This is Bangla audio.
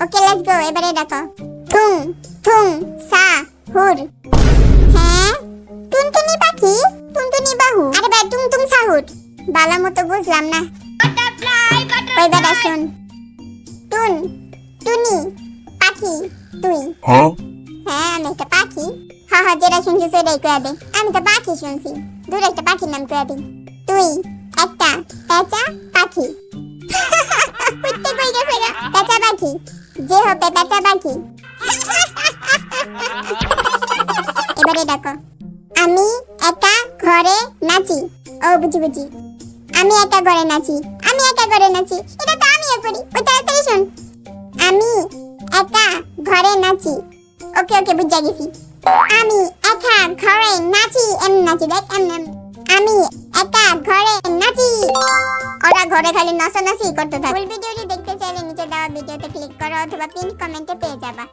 ওকে লেটস গো, এবারে দেখো। থুং থুং সা হুর। হ্যাঁ টুনটুনি পাখি, টুনটুনি বাহু। আরে ভাই টুং টুং সাহুর, বালা মতো বুঝলাম না। এবার আসুন। টুন টুনি পাখি তুই। হ্যাঁ আমি একটা পাখি। হ্যাঁ যেটা শুনছি সেটাই কয়ে দে। আমি তো পাখি শুনছি, দূর একটা পাখির নাম কয়ে দে। তুই একটা পেঁচা পাখি। কুত্তে কই গেছে গা? পেঁচা পাখি যে হবে পেঁচা পাখি। এবারে দেখো। আমি একা ঘরে নাচি। ও বুঝি বুঝি, আমি একা ঘরে নাচি, আমি একা ঘরে নাচি, এটা তো আমিও করি। ওই তাড়াতাড়ি শুন। আমি একা ঘরে নাচি। ওকে ওকে বুঝা গেছি। আমি একা ঘরে নাচি, এমনি নাচি দেখ এমনি। আমি একা ঘরে নাচি। ওরা ঘরে খালি নাচানাচি করতে থাকে। ফুল ভিডিওটি দেখতে চাইলে নিচে দেওয়া ভিডিওতে ক্লিক করো অথবা পিন কমেন্টে পেয়ে যাবা।